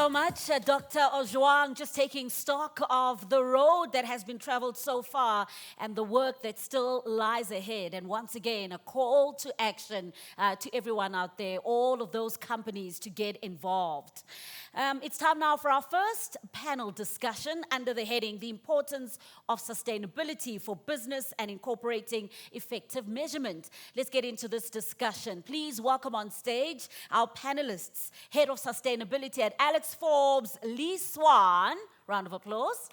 so much, Dr. Ojwang, just taking stock of the road that has been traveled so far and the work that still lies ahead. And once again, a call to action to everyone out there, all of those companies to get involved. It's time now for our first panel discussion under the heading, The Importance of Sustainability for Business and Incorporating Effective Measurement. Let's get into this discussion. Please welcome on stage our panelists, Head of Sustainability at Alexforbes, Swan. Round of applause.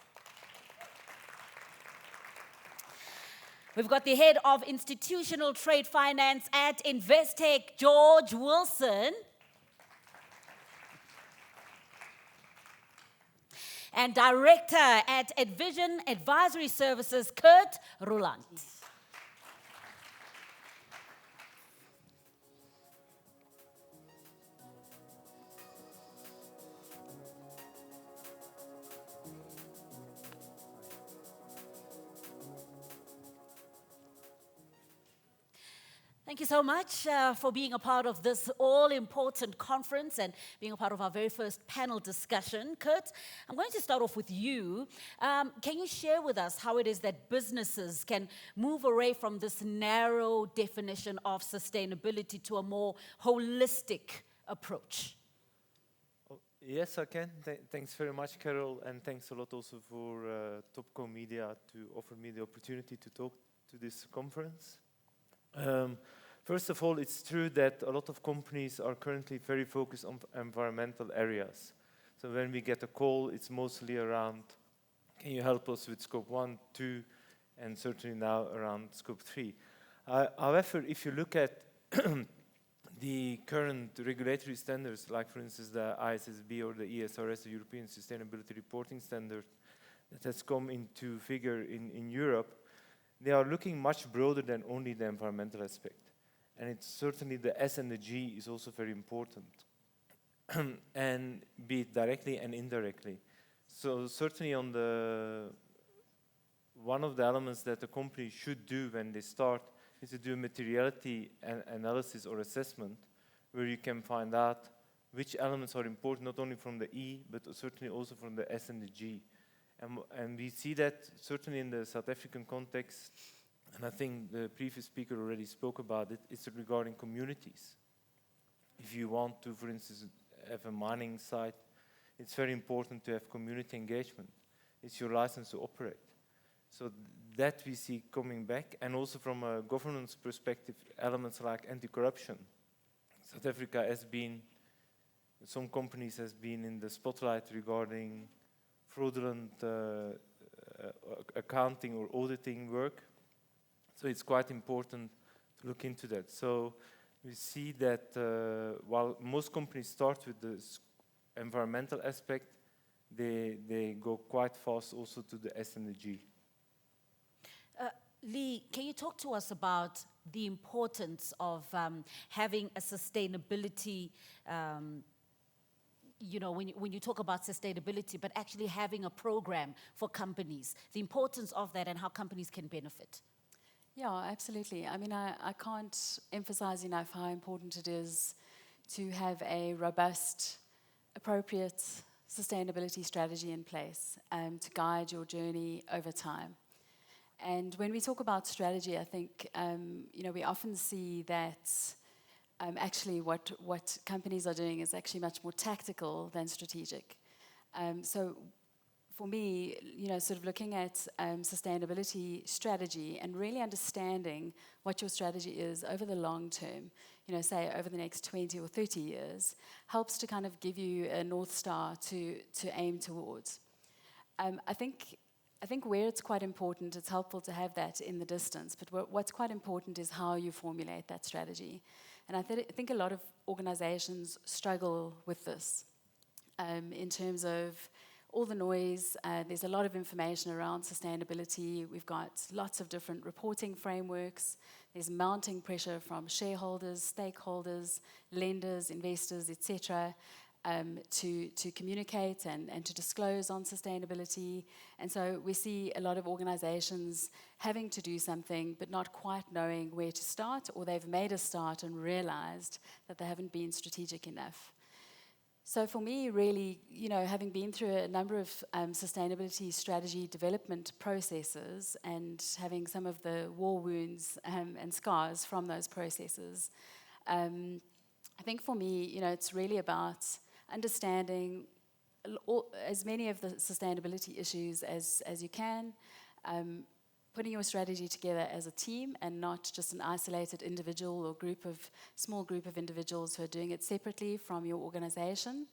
We've got the Head of Institutional Trade Finance at Investec, George Wilson. And Director at Envision Advisory Services, Kurt Roelandt. Thank you so much for being a part of this all-important conference and being a part of our very first panel discussion. Kurt, I'm going to start off with you. Can you share with us how it is that businesses can move away from this narrow definition of sustainability to a more holistic approach? Yes, I can. Thanks very much, Carol, and thanks a lot also for Topco Media to offer me the opportunity to talk to this conference. First of all, it's true that a lot of companies are currently very focused on environmental areas. So when we get a call, it's mostly around, can you help us with scope 1, 2, and certainly now around scope 3. However, if you look at the current regulatory standards, like for instance the ISSB or the ESRS, the European Sustainability Reporting Standard, that has come into figure in Europe, they are looking much broader than only the environmental aspect. And it's certainly the S and the G is also very important, and be it directly and indirectly. So certainly on one of the elements that a company should do when they start is to do a materiality analysis or assessment, where you can find out which elements are important, not only from the E, but certainly also from the S and the G. And we see that certainly in the South African context, and I think the previous speaker already spoke about it, it's regarding communities. If you want to, for instance, have a mining site, it's very important to have community engagement. It's your license to operate. So that we see coming back, and also from a governance perspective, elements like anti-corruption. South Africa has been, some companies has been in the spotlight regarding fraudulent accounting or auditing work. So it's quite important to look into that. So we see that while most companies start with the environmental aspect, they go quite fast also to the S and the G. Lee, can you talk to us about the importance of having a sustainability when you talk about sustainability, but actually having a program for companies, the importance of that and how companies can benefit? Yeah, absolutely. I mean, I can't emphasize enough how important it is to have a robust, appropriate sustainability strategy in place to guide your journey over time. And when we talk about strategy, I think, we often see that actually what companies are doing is actually much more tactical than strategic. So for me, sort of looking at sustainability strategy and really understanding what your strategy is over the long term, say over the next 20 or 30 years, helps to kind of give you a North Star to aim towards. I think where it's quite important, it's helpful to have that in the distance, but what's quite important is how you formulate that strategy. And I think a lot of organizations struggle with this in terms of all the noise. There's a lot of information around sustainability. We've got lots of different reporting frameworks. There's mounting pressure from shareholders, stakeholders, lenders, investors, etc., to communicate and to disclose on sustainability. And so we see a lot of organizations having to do something but not quite knowing where to start, or they've made a start and realized that they haven't been strategic enough. So for me, really, having been through a number of sustainability strategy development processes and having some of the war wounds and scars from those processes, I think for me, it's really about understanding as many of the sustainability issues as you can, putting your strategy together as a team and not just an isolated individual or small group of individuals who are doing it separately from your organization.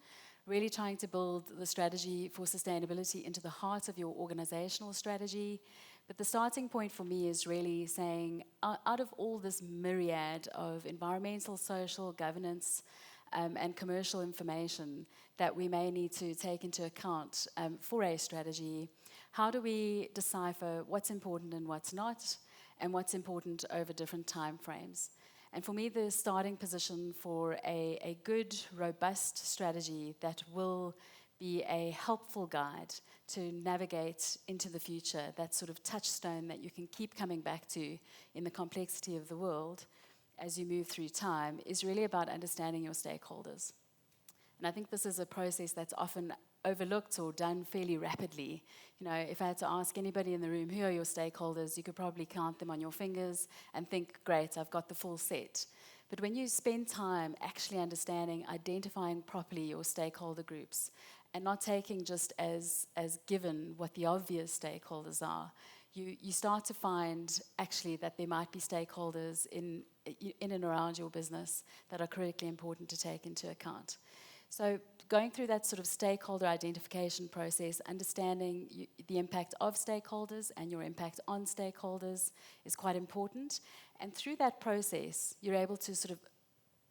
Really trying to build the strategy for sustainability into the heart of your organizational strategy. But the starting point for me is really saying, out of all this myriad of environmental, social, governance, and commercial information that we may need to take into account for a strategy, how do we decipher what's important and what's not, and what's important over different time frames? And for me, the starting position for a good, robust strategy that will be a helpful guide to navigate into the future, that sort of touchstone that you can keep coming back to in the complexity of the world as you move through time, is really about understanding your stakeholders. And I think this is a process that's often overlooked or done fairly rapidly. If I had to ask anybody in the room, who are your stakeholders, you could probably count them on your fingers and think, great, I've got the full set. But when you spend time actually understanding, identifying properly your stakeholder groups, and not taking just as given what the obvious stakeholders are, you start to find actually that there might be stakeholders in and around your business that are critically important to take into account. So going through that sort of stakeholder identification process, understanding the impact of stakeholders and your impact on stakeholders is quite important. And through that process, you're able to sort of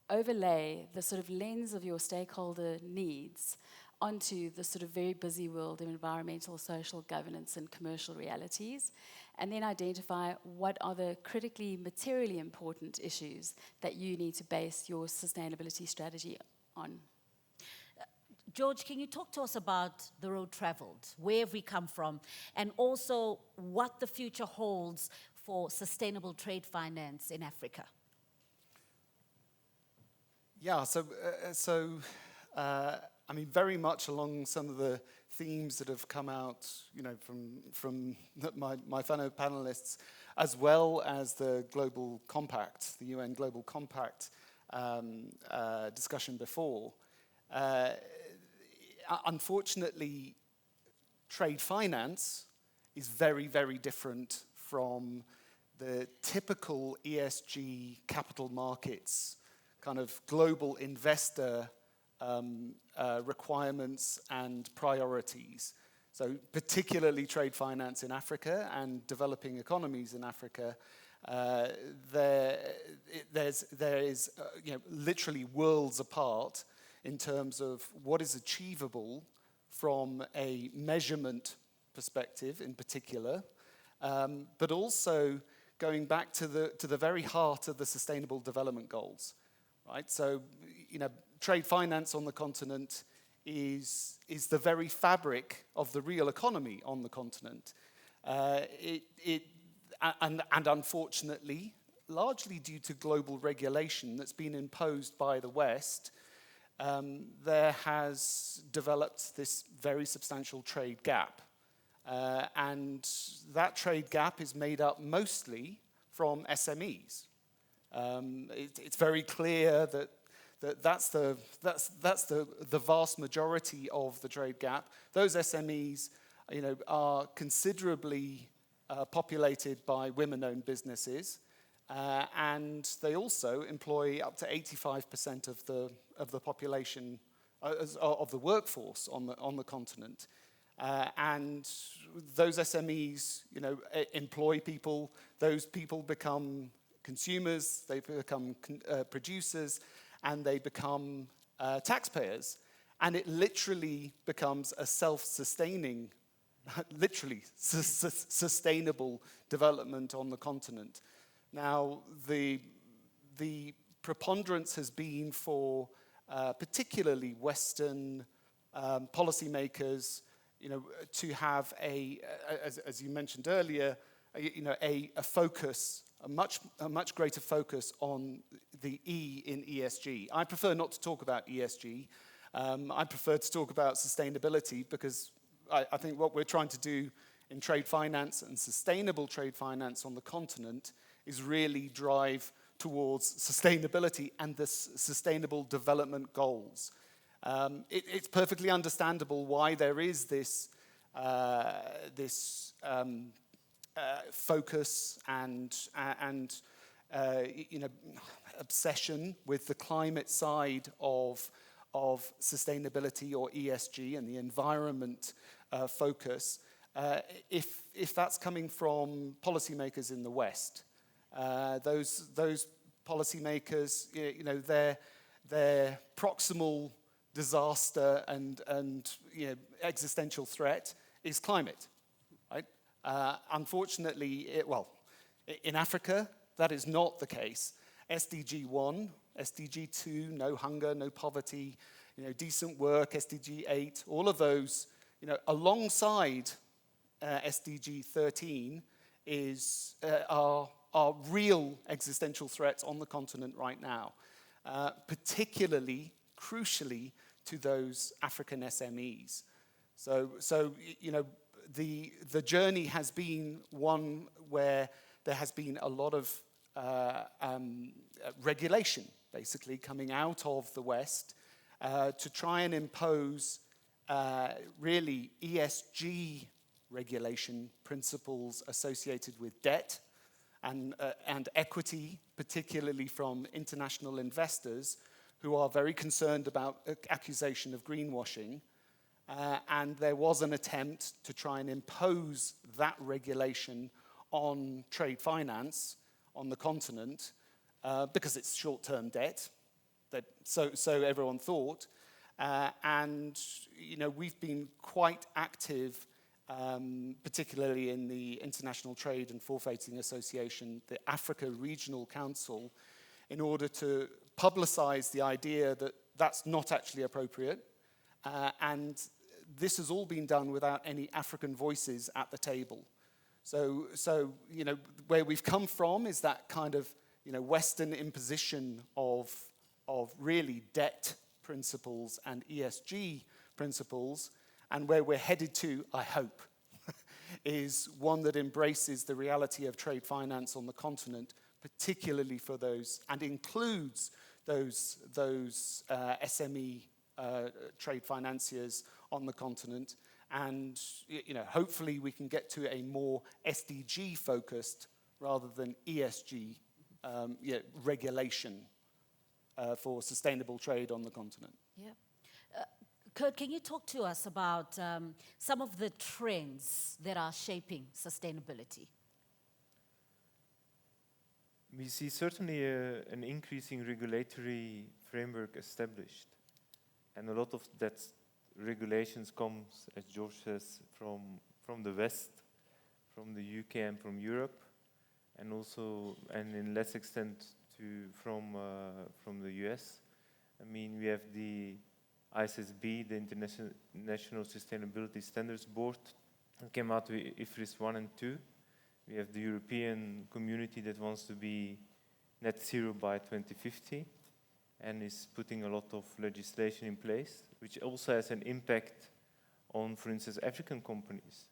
overlay the sort of lens of your stakeholder needs onto the sort of very busy world of environmental, social, governance, and commercial realities, and then identify what are the critically, materially important issues that you need to base your sustainability strategy on. George, can you talk to us about the road traveled? Where have we come from? And also what the future holds for sustainable trade finance in Africa? Yeah, I mean, very much along some of the themes that have come out, from my fellow panelists, as well as the Global Compact, the UN Global Compact discussion before. Unfortunately, trade finance is very, very different from the typical ESG capital markets kind of global investor requirements and priorities. So particularly trade finance in Africa and developing economies in Africa, there is literally worlds apart in terms of what is achievable from a measurement perspective in particular, but also going back to the very heart of the Sustainable Development Goals, right? So, trade finance on the continent is the very fabric of the real economy on the continent. And unfortunately, largely due to global regulation that's been imposed by the West, there has developed this very substantial trade gap. And that trade gap is made up mostly from SMEs. It's very clear that's the vast majority of the trade gap. Those SMEs, are considerably populated by women-owned businesses, and they also employ up to 85% of the population of the workforce on the continent. And those SMEs, employ people. Those people become consumers, they become producers, and they become taxpayers. And it literally becomes a self-sustaining, sustainable development on the continent. Now, the preponderance has been for particularly Western policymakers, to have as you mentioned earlier, a focus, a much greater focus on the E in ESG. I prefer not to talk about ESG, I prefer to talk about sustainability because I think what we're trying to do in trade finance and sustainable trade finance on the continent is really drive towards sustainability and the sustainable development goals. It's perfectly understandable why there is this focus and obsession with the climate side of sustainability or ESG and the environment focus. If that's coming from policymakers in the West, those policymakers, their proximal disaster and existential threat is climate, right? Unfortunately, in Africa, that is not the case. SDG 1, SDG 2, no hunger, no poverty, decent work, SDG 8, all of those, alongside SDG 13 are real existential threats on the continent right now, particularly, crucially, to those African SMEs. So the journey has been one where there has been a lot of regulation, basically, coming out of the West to try and impose really ESG regulation principles associated with debt and equity, particularly from international investors who are very concerned about accusation of greenwashing. And there was an attempt to try and impose that regulation on trade finance on the continent because it's short-term debt, so everyone thought. And we've been quite active, particularly in the International Trade and Forfeiting Association, the Africa Regional Council, in order to publicize the idea that that's not actually appropriate. And this has all been done without any African voices at the table. So where we've come from is that kind of Western imposition of really debt principles and ESG principles, and where we're headed to, I hope, is one that embraces the reality of trade finance on the continent, particularly for those, and includes those SME trade financiers on the continent. And hopefully we can get to a more SDG focused rather than ESG regulation for sustainable trade on the continent. Yeah. Kurt, can you talk to us about some of the trends that are shaping sustainability? We see certainly an increasing regulatory framework established. And a lot of that regulations comes, as George says, from the West, from the UK and from Europe, and also, and in less extent, from the US. I mean, we have the ISSB, the International Sustainability Standards Board, that came out with IFRS 1 and 2. We have the European community that wants to be net zero by 2050 and is putting a lot of legislation in place, which also has an impact on, for instance, African companies.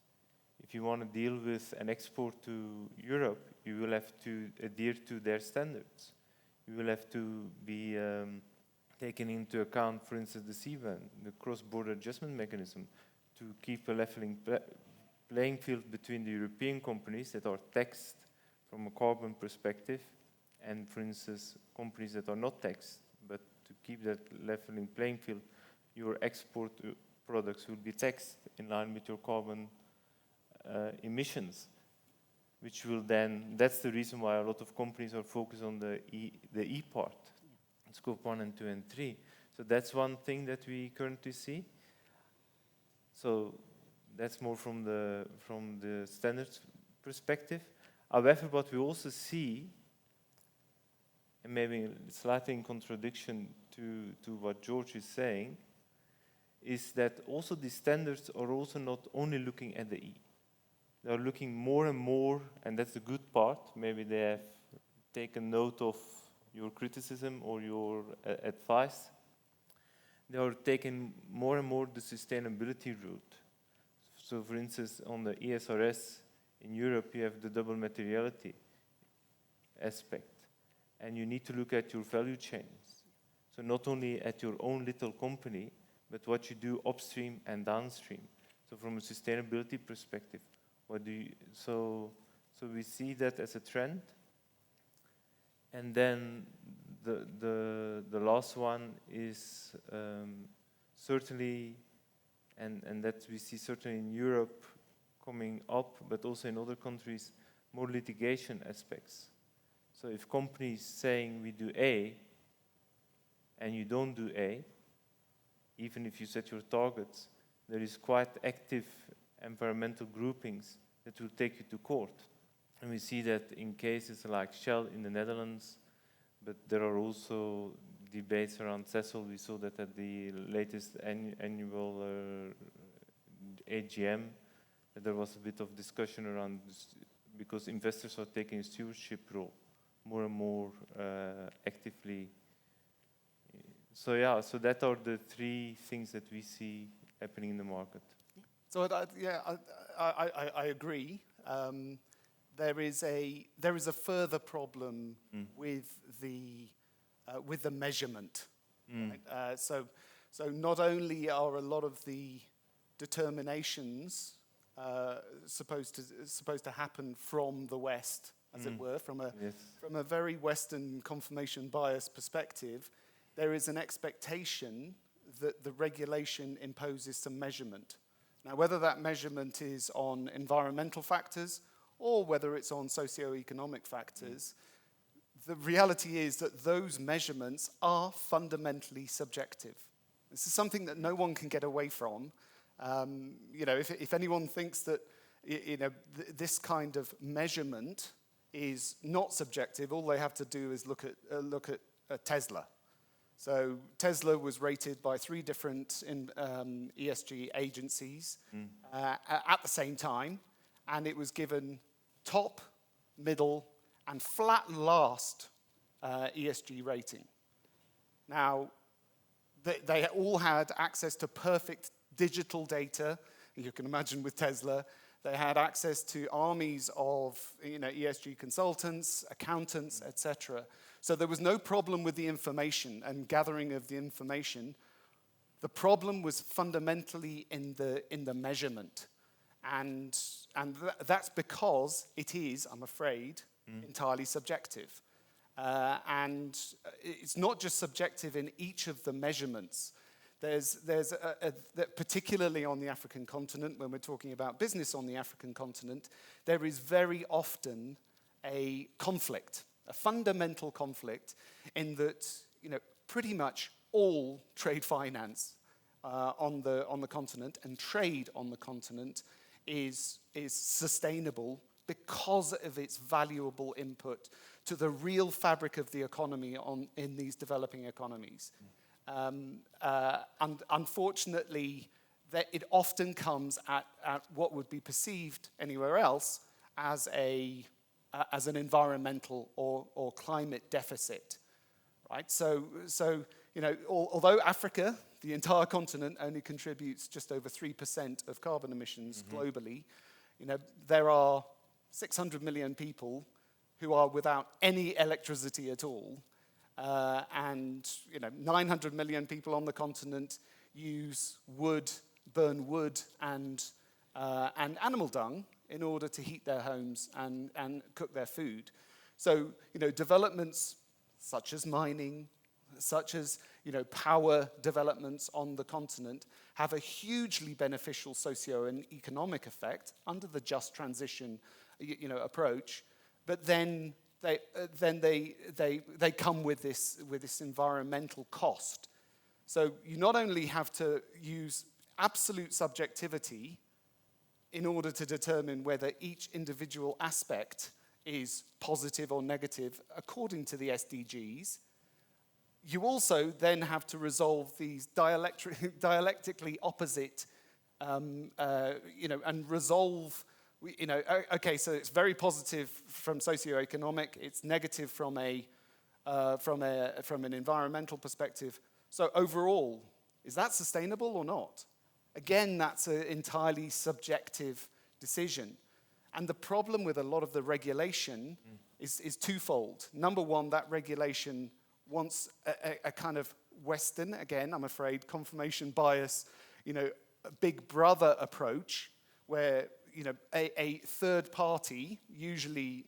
If you want to deal with an export to Europe, you will have to adhere to their standards. You will have to be taken into account, for instance, the CBAM, the cross-border adjustment mechanism, to keep a leveling playing field between the European companies that are taxed from a carbon perspective and, for instance, companies that are not taxed. But to keep that leveling playing field, your export products will be taxed in line with your carbon emissions, which will then, that's the reason why a lot of companies are focused on the E part, scope 1 and 2 and 3. So that's one thing that we currently see. So that's more from the standards perspective. However, what we also see, and maybe slightly in contradiction to what George is saying, is that also the standards are also not only looking at the E. They are looking more and more, and that's the good part, maybe they have taken note of your criticism or your advice. they are taking more and more the sustainability route. So for instance, on the ESRS in Europe, you have the double materiality aspect. And you need to look at your value chains. So not only at your own little company, but what you do upstream and downstream. So from a sustainability perspective, so we see that as a trend. And then the last one is certainly, and that we see certainly in Europe coming up, but also in other countries, more litigation aspects. So if companies saying we do A, and you don't do A, even if you set your targets, there is quite active environmental groupings that will take you to court. And we see that in cases like Shell in the Netherlands, but there are also debates around Cecil. We saw that at the latest annual AGM, that there was a bit of discussion around this, because investors are taking a stewardship role more and more actively. So yeah, so that are the three things that we see happening in the market. So I agree. There is a further problem with the measurement. Right? So not only are a lot of the determinations supposed to happen from the West, as it were, from a very Western confirmation bias perspective, there is an expectation that the regulation imposes some measurement. Now, whether that measurement is on environmental factors or whether it's on socioeconomic factors, the reality is that those measurements are fundamentally subjective. This is something that no one can get away from. If anyone thinks that this kind of measurement is not subjective, all they have to do is look at Tesla. So Tesla was rated by 3 different ESG agencies at the same time, and it was given top, middle, and flat last ESG rating. Now, they all had access to perfect digital data. You can imagine with Tesla, they had access to armies of ESG consultants, accountants, etc. So there was no problem with the information and gathering of the information. The problem was fundamentally in the measurement. And that's because it is, I'm afraid, entirely subjective. And it's not just subjective in each of the measurements. There's particularly on the African continent, when we're talking about business on the African continent, there is very often a conflict, a fundamental conflict, in that pretty much all trade finance on the continent and trade on the continent is sustainable because of its valuable input to the real fabric of the economy in these developing economies. And unfortunately, it often comes at what would be perceived anywhere else as an environmental or climate deficit, right? So although Africa, the entire continent, only contributes just over 3% of carbon emissions globally, there are 600 million people who are without any electricity at all. And 900 million people on the continent use wood, burn wood and animal dung in order to heat their homes and cook their food. So developments such as mining, such as power developments on the continent have a hugely beneficial socio and economic effect under the just transition approach, but then they come with this environmental cost. So you not only have to use absolute subjectivity in order to determine whether each individual aspect is positive or negative according to the SDGs, you also then have to resolve these dialectically opposite, and resolve. Okay, so it's very positive from socioeconomic, it's negative from an environmental perspective. So overall, Is that sustainable or not? Again, that's an entirely subjective decision. And the problem with a lot of the regulation is twofold. Number one, that regulation wants a kind of Western, again, I'm afraid, confirmation bias, a big brother approach where, a third party, usually,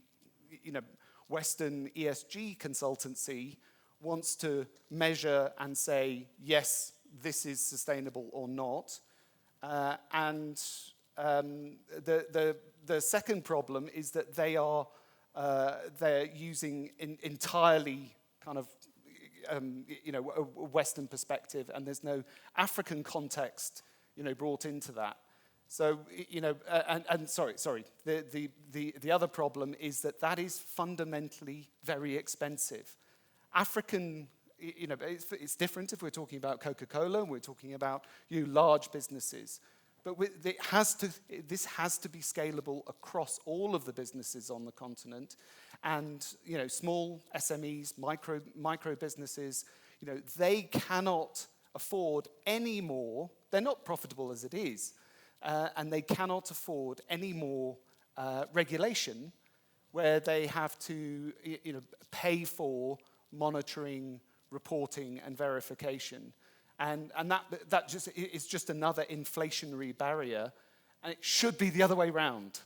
Western ESG consultancy, wants to measure and say, yes, this is sustainable or not. The second problem is that they're using entirely kind of a Western perspective, and there's no African context brought into that. So sorry. The other problem is that is fundamentally very expensive. African, it's different if we're talking about Coca-Cola and we're talking about large businesses. But this has to be scalable across all of the businesses on the continent, and small SMEs, micro businesses, they cannot afford any more. They're not profitable as it is, and they cannot afford any more regulation where they have to pay for monitoring, reporting, and verification. And that just is just another inflationary barrier, and it should be the other way around,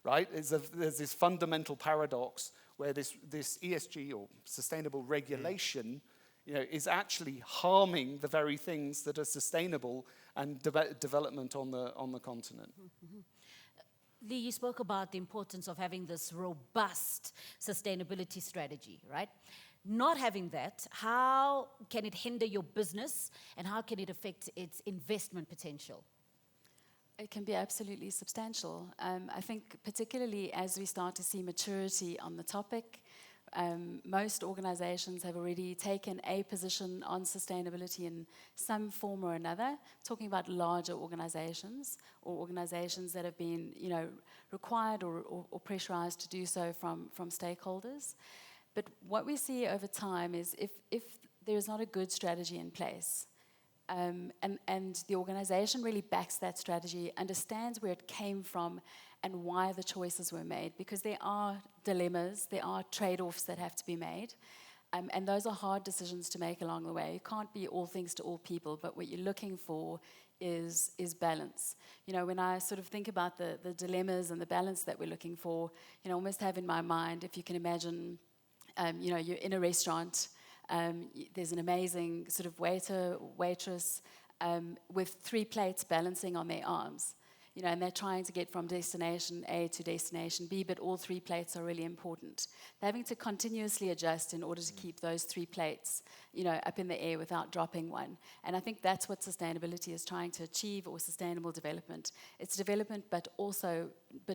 right? There's this fundamental paradox where this ESG or sustainable regulation, is actually harming the very things that are sustainable and development on the continent. Mm-hmm. Lee, you spoke about the importance of having this robust sustainability strategy, right? Not having that, how can it hinder your business and how can it affect its investment potential? It can be absolutely substantial. I think particularly as we start to see maturity on the topic, most organizations have already taken a position on sustainability in some form or another, talking about larger organizations or organizations that have been required or pressurized to do so from stakeholders. But what we see over time is if there's not a good strategy in place, and the organization really backs that strategy, understands where it came from and why the choices were made, because there are dilemmas, there are trade-offs that have to be made, and those are hard decisions to make along the way. You can't be all things to all people, but what you're looking for is balance. When I sort of think about the dilemmas and the balance that we're looking for, I almost have in my mind, if you can imagine, you're in a restaurant, there's an amazing sort of waitress with 3 plates balancing on their arms. And they're trying to get from destination A to destination B, but all 3 plates are really important. They're having to continuously adjust in order to keep those 3 plates, up in the air without dropping one. And I think that's what sustainability is trying to achieve, or sustainable development. It's development, but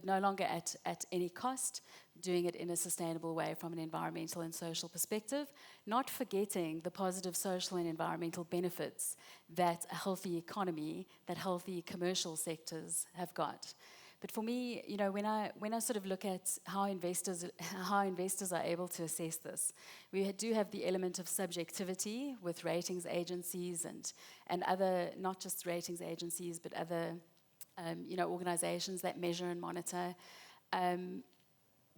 no longer at any cost, doing it in a sustainable way from an environmental and social perspective, not forgetting the positive social and environmental benefits that a healthy economy, that healthy commercial sectors have got. But for me, when I sort of look at how investors are able to assess this, we do have the element of subjectivity with ratings agencies and other, not just ratings agencies, but other organizations that measure and monitor.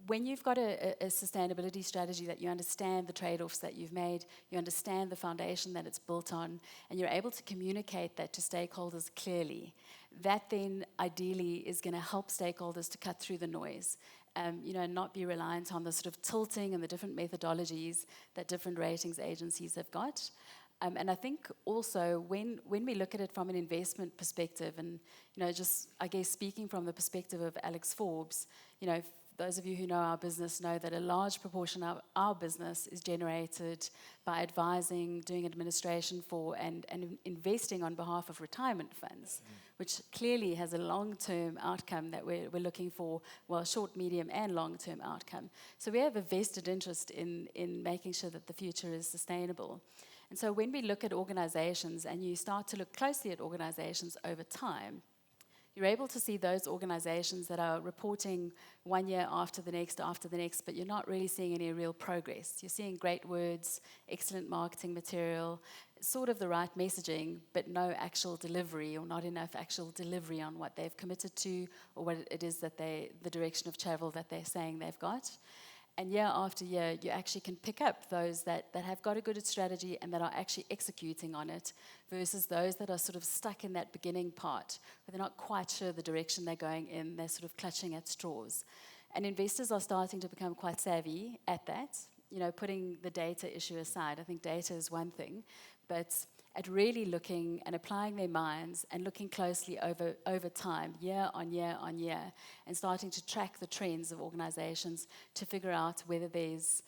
When you've got a sustainability strategy that you understand the trade-offs that you've made, you understand the foundation that it's built on, and you're able to communicate that to stakeholders clearly, that then ideally is going to help stakeholders to cut through the noise, and not be reliant on the sort of tilting and the different methodologies that different ratings agencies have got. And I think also when we look at it from an investment perspective, and just I guess speaking from the perspective of Alexforbes, those of you who know our business know that a large proportion of our business is generated by advising, doing administration for, and investing on behalf of retirement funds, which clearly has a long-term outcome that we're looking for, well, short, medium, and long-term outcome. So we have a vested interest in making sure that the future is sustainable. And so when we look at organizations and you start to look closely at organizations over time, you're able to see those organizations that are reporting 1 year after the next, but you're not really seeing any real progress. You're seeing great words, excellent marketing material, sort of the right messaging, but no actual delivery, or not enough actual delivery on what they've committed to, or what it is that the direction of travel that they're saying they've got. And year after year, you actually can pick up those that have got a good strategy and that are actually executing on it, versus those that are sort of stuck in that beginning part, where they're not quite sure the direction they're going in, they're sort of clutching at straws. And investors are starting to become quite savvy at that, putting the data issue aside. I think data is one thing, but at really looking and applying their minds and looking closely over time, year on year on year, and starting to track the trends of organizations to figure out whether there's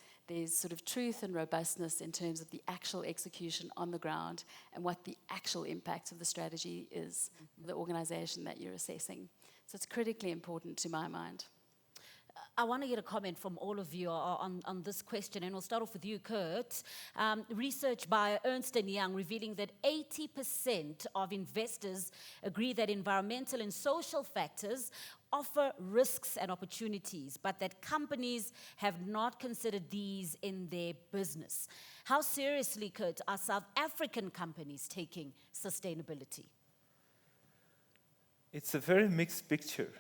sort of truth and robustness in terms of the actual execution on the ground and what the actual impact of the strategy is for the organization that you're assessing. So it's critically important to my mind. I want to get a comment from all of you on this question, and we'll start off with you, Kurt. Research by Ernst & Young revealing that 80% of investors agree that environmental and social factors offer risks and opportunities, but that companies have not considered these in their business. How seriously, Kurt, are South African companies taking sustainability? It's a very mixed picture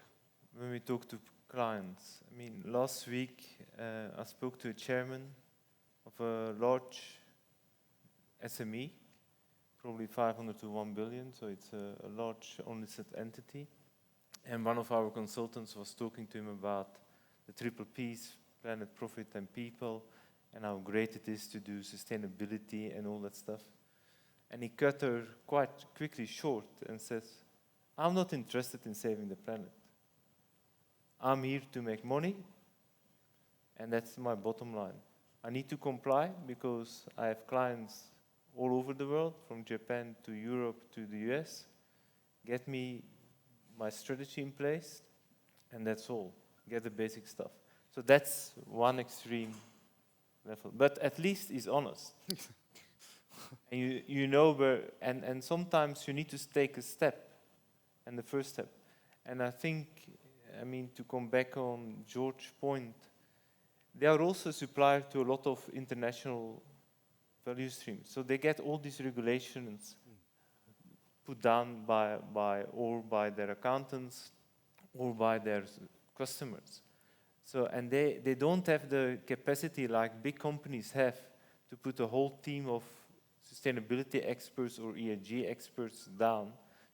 when we talk to clients. I mean, last week I spoke to a chairman of a large SME, probably 500 to 1 billion, so it's a large unlisted entity. And one of our consultants was talking to him about the triple Ps, planet, profit, and people, and how great it is to do sustainability and all that stuff. And he cut her quite quickly short and says, I'm not interested in saving the planet. I'm here to make money, and that's my bottom line. I need to comply because I have clients all over the world, from Japan to Europe to the US. Get me my strategy in place, and that's all. Get the basic stuff. So that's one extreme level. But at least he's honest. And you know where, and sometimes you need to take a step, and the first step. And I think, to come back on George's point, they are also a supplier to a lot of international value streams. So they get all these regulations put down by their accountants or by their customers. So, and they don't have the capacity like big companies have to put a whole team of sustainability experts or ESG experts down.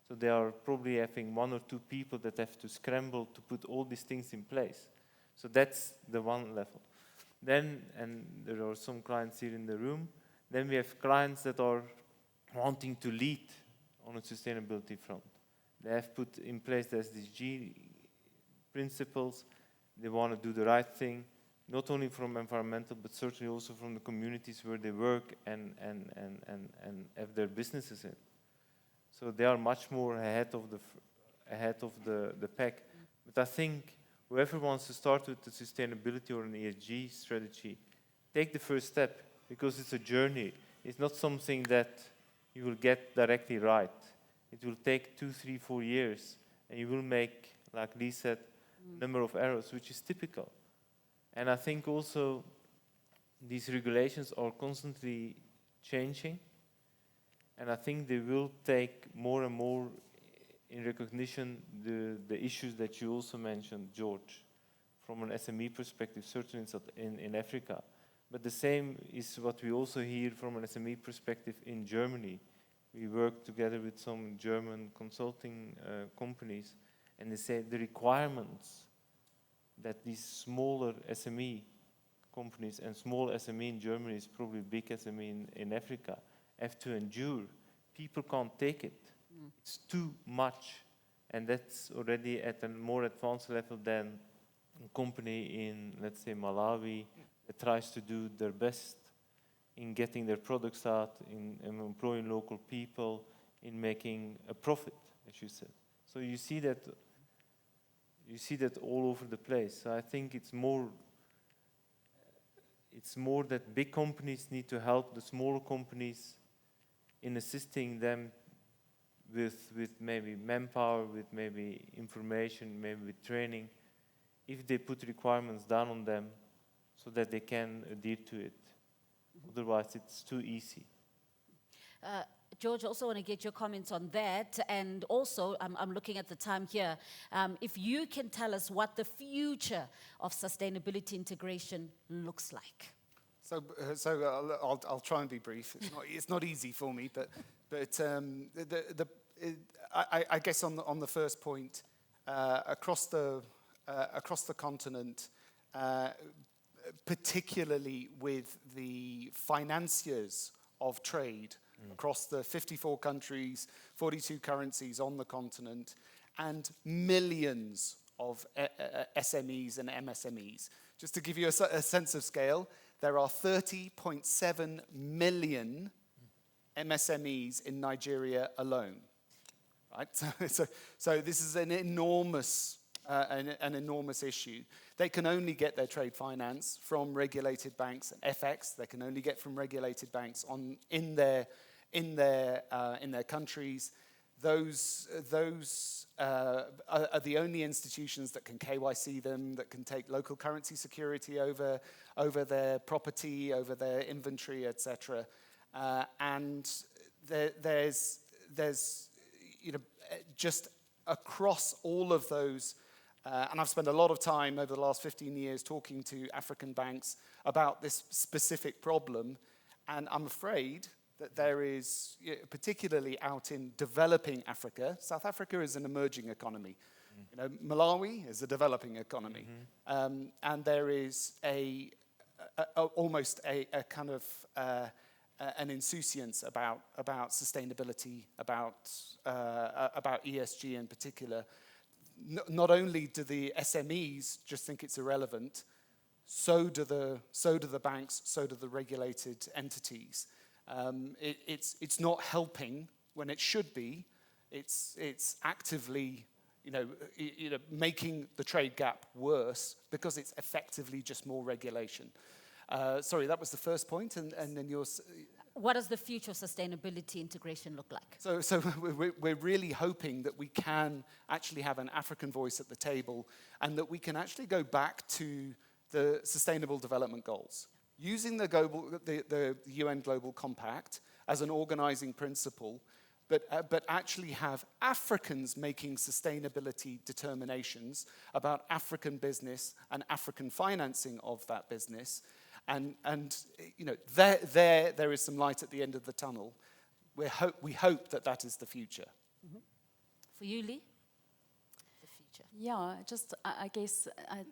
So they are probably having 1 or 2 people that have to scramble to put all these things in place. So that's the one level. Then, and there are some clients here in the room, then we have clients that are wanting to lead on a sustainability front. They have put in place the SDG principles. They want to do the right thing, not only from environmental, but certainly also from the communities where they work and have their businesses in. So they are much more ahead of the pack. But I think whoever wants to start with the sustainability or an ESG strategy, take the first step, because it's a journey. It's not something that you will get directly right. It will take 2, 3, 4 years, and you will make, like Lee said, a number of errors, which is typical. And I think also these regulations are constantly changing. And I think they will take more and more in recognition the issues that you also mentioned, George, from an SME perspective, certainly in Africa. But the same is what we also hear from an SME perspective in Germany. We work together with some German consulting companies, and they say the requirements that these smaller SME companies, and small SME in Germany is probably big SME in Africa, have to endure. People can't take it. It's too much. And that's already at a more advanced level than a company in, let's say, Malawi that tries to do their best in getting their products out, in employing local people, in making a profit, as you said. So you see that all over the place. So I think it's more that big companies need to help the smaller companies in assisting them with maybe manpower, with maybe information, maybe with training, if they put requirements down on them so that they can adhere to it. Otherwise, it's too easy. George, also want to get your comments on that. And also, I'm looking at the time here. If you can tell us what the future of sustainability integration looks like. I'll try and be brief. It's not easy for me, but I guess on the first point, across the continent, particularly with the financiers of trade across the 54 countries, 42 currencies on the continent, and millions of SMEs and MSMEs. Just to give you a sense of scale, there are 30.7 million MSMEs in Nigeria alone. Right? So this is an enormous issue. They can only get their trade finance from regulated banks, and FX they can only get from regulated banks in their countries. Those are the only institutions that can KYC them, that can take local currency security over their property, over their inventory, etc. And there's just across all of those. And I've spent a lot of time over the last 15 years talking to African banks about this specific problem, and I'm afraid that there is, particularly out in developing Africa, South Africa is an emerging economy. Malawi is a developing economy. And there is almost a kind of an insouciance about sustainability, about ESG in particular. Not only do the SMEs just think it's irrelevant, so do the banks, so do the regulated entities. It's not helping when it should be. It's actively, making the trade gap worse because it's effectively just more regulation. Sorry, that was the first point, and then yours. What does the future of sustainability integration look like? So we're really hoping that we can actually have an African voice at the table, and that we can actually go back to the Sustainable Development Goals, using the UN Global Compact as an organizing principle, but actually have Africans making sustainability determinations about African business and African financing of that business. And there is some light at the end of the tunnel. We hope that is the future. Mm-hmm. For you, Lee? The future. Yeah, I guess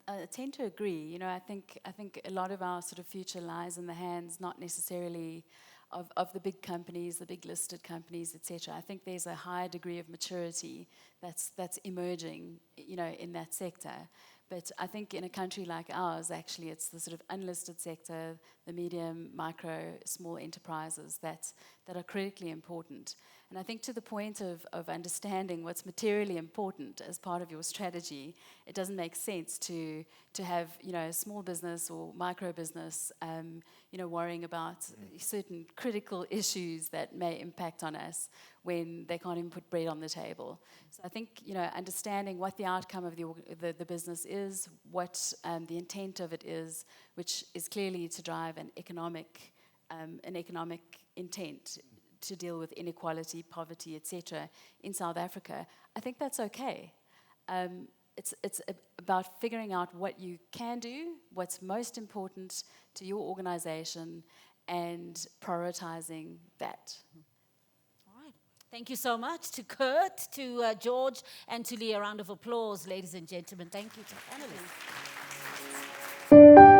I tend to agree. I think a lot of our sort of future lies in the hands, not necessarily of the big companies, the big listed companies, etc. I think there's a high degree of maturity that's emerging, in that sector. But I think in a country like ours, actually, it's the sort of unlisted sector, the medium, micro, small enterprises that are critically important. And I think to the point of understanding what's materially important as part of your strategy, it doesn't make sense to have, a small business or micro business, worrying about certain critical issues that may impact on us when they can't even put bread on the table. So I think, understanding what the outcome of the business is, what the intent of it is, which is clearly to drive an economic intent to deal with inequality, poverty, etc. in South Africa, I think that's okay. It's about figuring out what you can do, what's most important to your organization, and prioritizing that. All right. Thank you so much to Kurt, to George, and to Lee. A round of applause, ladies and gentlemen. Thank you to panelists.